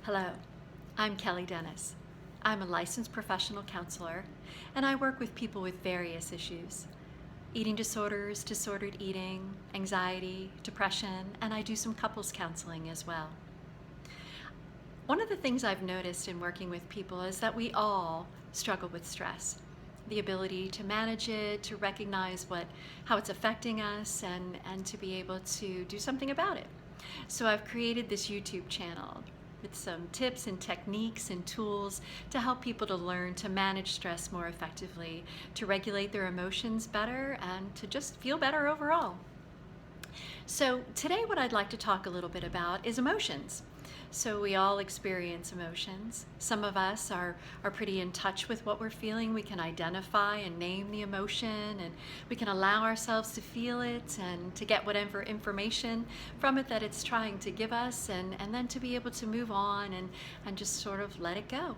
Hello, I'm Kelly Dennis. I'm a licensed professional counselor, and I work with people with various issues: eating disorders, disordered eating, anxiety, depression, and I do some couples counseling as well. One of the things I've noticed in working with people is that we all struggle with stress. The ability to manage it, to recognize how it's affecting us, and to be able to do something about it. So I've created this YouTube channel with some tips and techniques and tools to help people to learn to manage stress more effectively, to regulate their emotions better, and to just feel better overall. So today what I'd like to talk a little bit about is emotions. So we all experience emotions. Some of us are pretty in touch with what we're feeling. We can identify and name the emotion, and we can allow ourselves to feel it and to get whatever information from it that it's trying to give us, and then to be able to move on and just sort of let it go.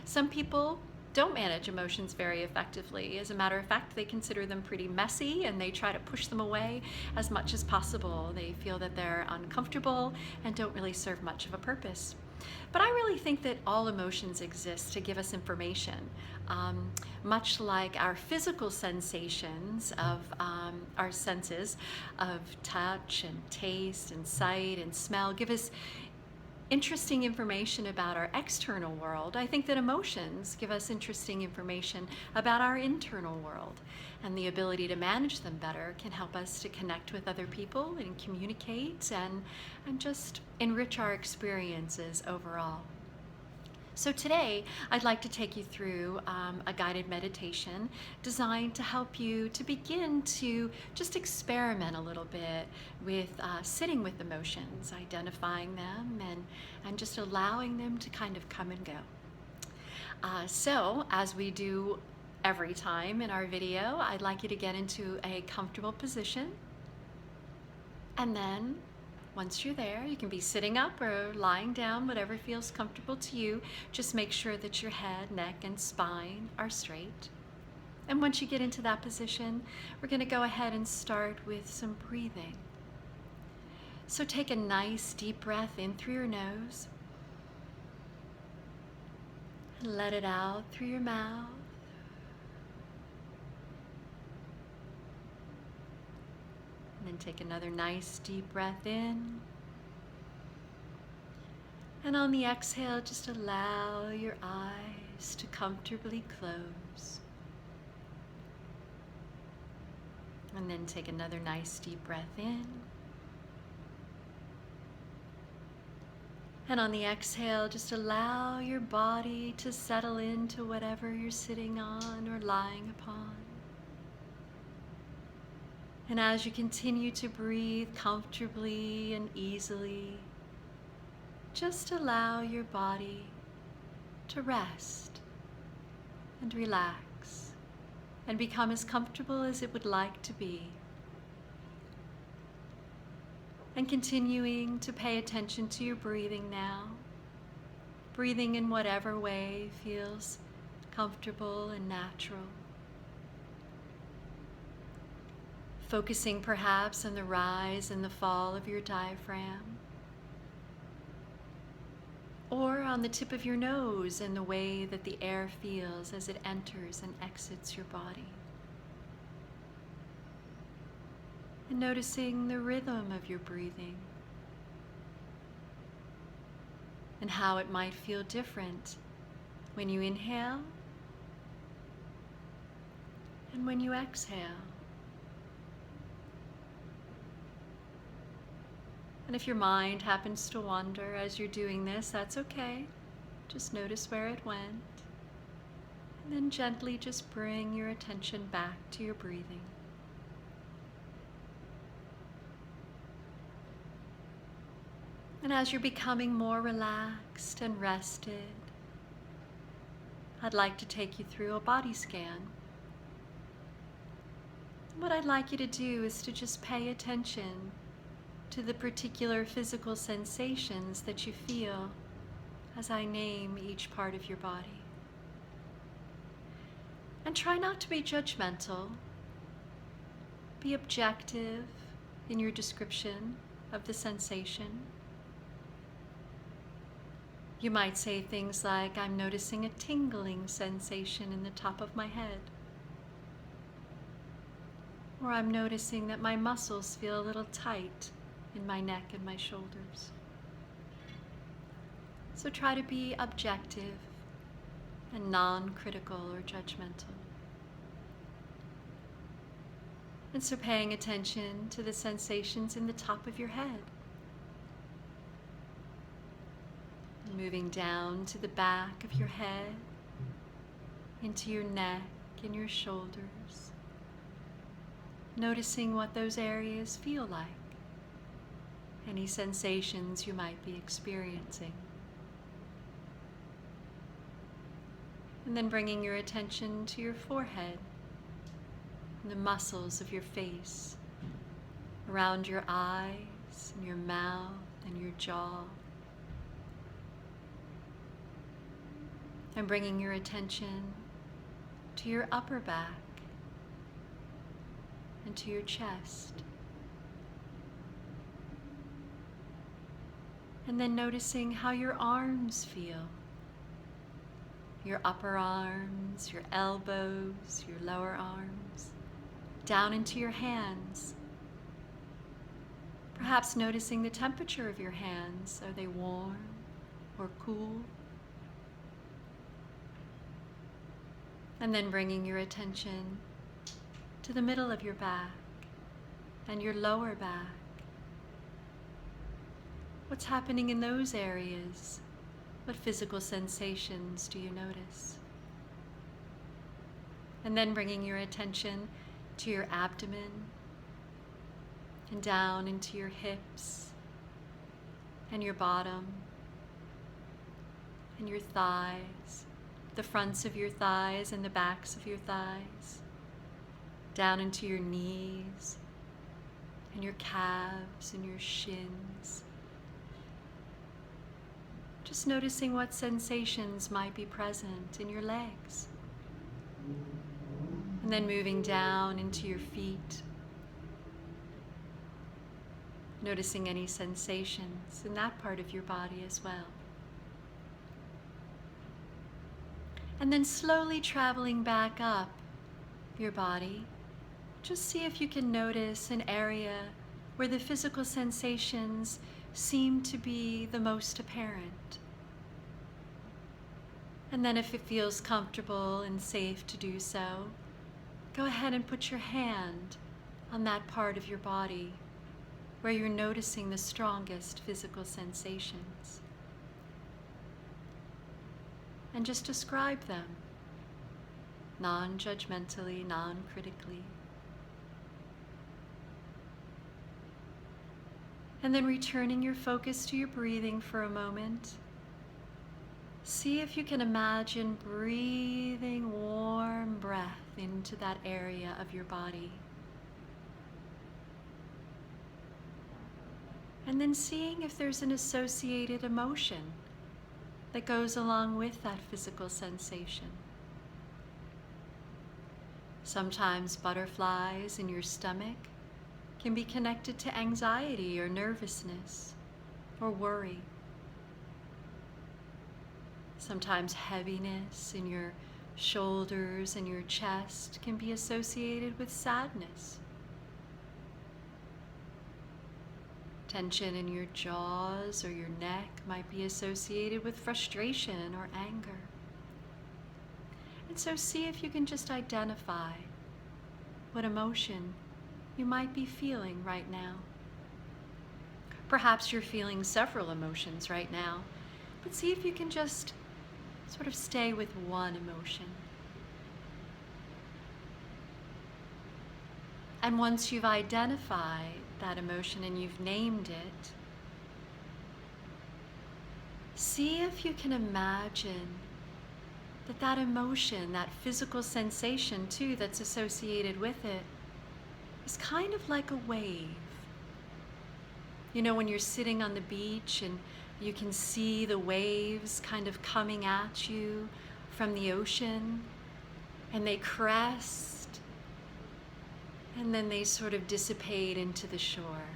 Some people don't manage emotions very effectively. As a matter of fact, they consider them pretty messy and they try to push them away as much as possible. They feel that they're uncomfortable and don't really serve much of a purpose. But I really think that all emotions exist to give us information. Much like our physical sensations of our senses of touch and taste and sight and smell give us interesting information about our external world, I think that emotions give us interesting information about our internal world. And the ability to manage them better can help us to connect with other people and communicate and just enrich our experiences overall. So today, I'd like to take you through a guided meditation designed to help you to begin to just experiment a little bit with sitting with emotions, identifying them, and just allowing them to kind of come and go. So as we do every time in our video, I'd like you to get into a comfortable position, and then once you're there, you can be sitting up or lying down, whatever feels comfortable to you. Just make sure that your head, neck, and spine are straight. And once you get into that position, we're going to go ahead and start with some breathing. So take a nice deep breath in through your nose. And let it out through your mouth. And then take another nice deep breath in. And on the exhale, just allow your eyes to comfortably close. And then take another nice deep breath in. And on the exhale, just allow your body to settle into whatever you're sitting on or lying upon. And as you continue to breathe comfortably and easily, just allow your body to rest and relax and become as comfortable as it would like to be. And continuing to pay attention to your breathing now, breathing in whatever way feels comfortable and natural. Focusing perhaps on the rise and the fall of your diaphragm, or on the tip of your nose and the way that the air feels as it enters and exits your body. And noticing the rhythm of your breathing and how it might feel different when you inhale and when you exhale. And if your mind happens to wander as you're doing this, that's okay. Just notice where it went. And then gently just bring your attention back to your breathing. And as you're becoming more relaxed and rested, I'd like to take you through a body scan. What I'd like you to do is to just pay attention to the particular physical sensations that you feel as I name each part of your body. And try not to be judgmental. Be objective in your description of the sensation. You might say things like, I'm noticing a tingling sensation in the top of my head. Or I'm noticing that my muscles feel a little tight in my neck and my shoulders. So try to be objective and non-critical or judgmental. And so paying attention to the sensations in the top of your head. Moving down to the back of your head, into your neck and your shoulders. Noticing what those areas feel like. Any sensations you might be experiencing. And then bringing your attention to your forehead, and the muscles of your face, around your eyes and your mouth and your jaw. And bringing your attention to your upper back and to your chest. And then noticing how your arms feel. Your upper arms, your elbows, your lower arms, down into your hands. Perhaps noticing the temperature of your hands. Are they warm or cool? And then bringing your attention to the middle of your back and your lower back. What's happening in those areas? What physical sensations do you notice? And then bringing your attention to your abdomen and down into your hips and your bottom and your thighs, the fronts of your thighs and the backs of your thighs, down into your knees and your calves and your shins. Just noticing what sensations might be present in your legs. And then moving down into your feet. Noticing any sensations in that part of your body as well. And then slowly traveling back up your body. Just see if you can notice an area where the physical sensations seem to be the most apparent. And then if it feels comfortable and safe to do so, go ahead and put your hand on that part of your body where you're noticing the strongest physical sensations. And just describe them, non-judgmentally, non-critically. And then returning your focus to your breathing for a moment. See if you can imagine breathing warm breath into that area of your body. And then seeing if there's an associated emotion that goes along with that physical sensation. Sometimes butterflies in your stomach can be connected to anxiety or nervousness or worry. Sometimes heaviness in your shoulders and your chest can be associated with sadness. Tension in your jaws or your neck might be associated with frustration or anger. And so see if you can just identify what emotion you might be feeling right now. Perhaps you're feeling several emotions right now, but see if you can just sort of stay with one emotion. And once you've identified that emotion and you've named it, see if you can imagine that that emotion, that physical sensation too that's associated with it, is kind of like a wave. You know, when you're sitting on the beach and you can see the waves kind of coming at you from the ocean, and they crest, and then they sort of dissipate into the shore.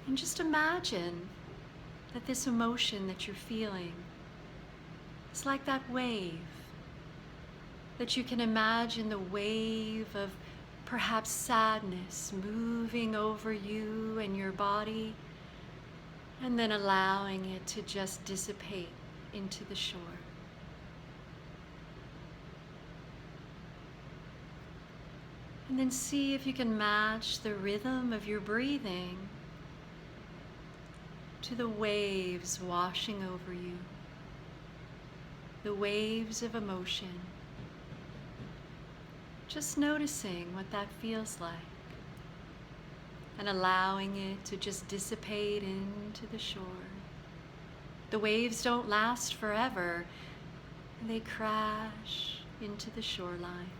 And just imagine that this emotion that you're feeling It's like that wave, that you can imagine the wave of perhaps sadness moving over you and your body, and then allowing it to just dissipate into the shore. And then see if you can match the rhythm of your breathing to the waves washing over you, the waves of emotion. Just noticing what that feels like and allowing it to just dissipate into the shore. The waves don't last forever. They crash into the shoreline.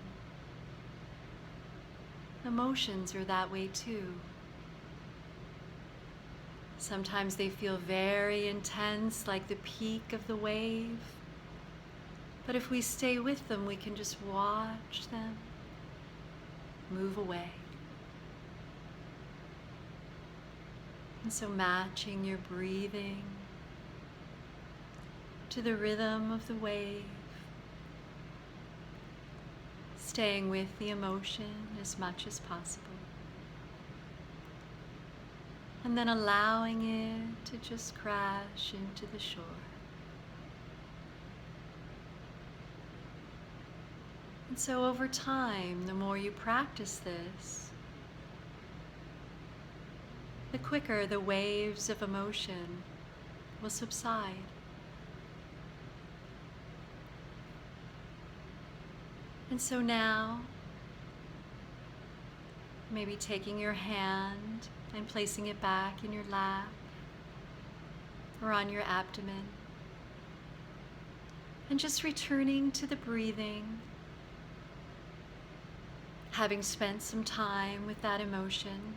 Emotions are that way too. Sometimes they feel very intense, like the peak of the wave. But if we stay with them, we can just watch them move away. And so matching your breathing to the rhythm of the wave, staying with the emotion as much as possible, and then allowing it to just crash into the shore. And so over time, the more you practice this, the quicker the waves of emotion will subside. And so now, maybe taking your hand and placing it back in your lap or on your abdomen, and just returning to the breathing, having spent some time with that emotion,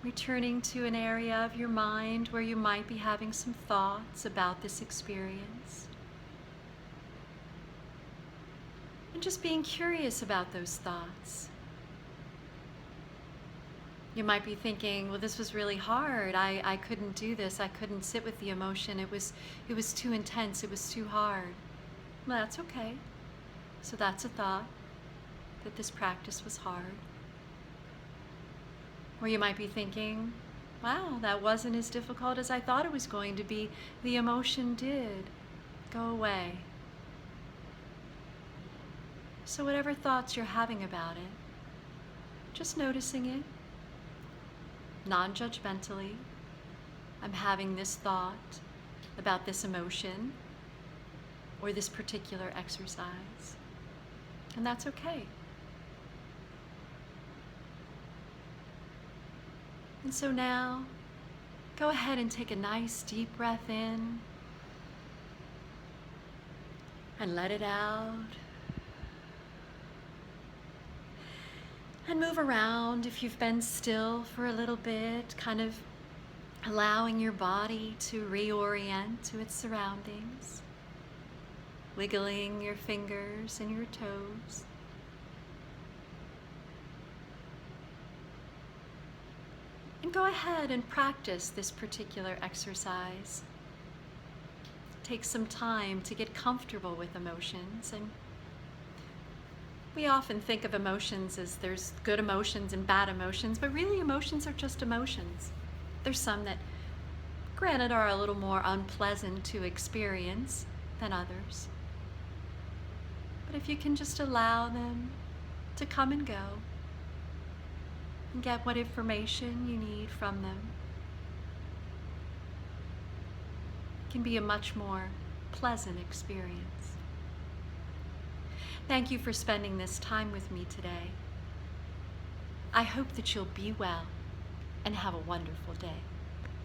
returning to an area of your mind where you might be having some thoughts about this experience, and just being curious about those thoughts. You might be thinking, well, this was really hard. I couldn't do this. I couldn't sit with the emotion. It was too intense. It was too hard. Well, that's okay. So that's a thought, that this practice was hard. Or you might be thinking, wow, that wasn't as difficult as I thought it was going to be. The emotion did go away. So whatever thoughts you're having about it, just noticing it, non-judgmentally. I'm having this thought about this emotion or this particular exercise, and that's okay. And so now, go ahead and take a nice deep breath in and let it out. And move around if you've been still for a little bit, kind of allowing your body to reorient to its surroundings, wiggling your fingers and your toes. And go ahead and practice this particular exercise. Take some time to get comfortable with emotions. And we often think of emotions as there's good emotions and bad emotions, but really emotions are just emotions. There's some that, granted, are a little more unpleasant to experience than others. But if you can just allow them to come and go and get what information you need from them, it can be a much more pleasant experience. Thank you for spending this time with me today. I hope that you'll be well and have a wonderful day.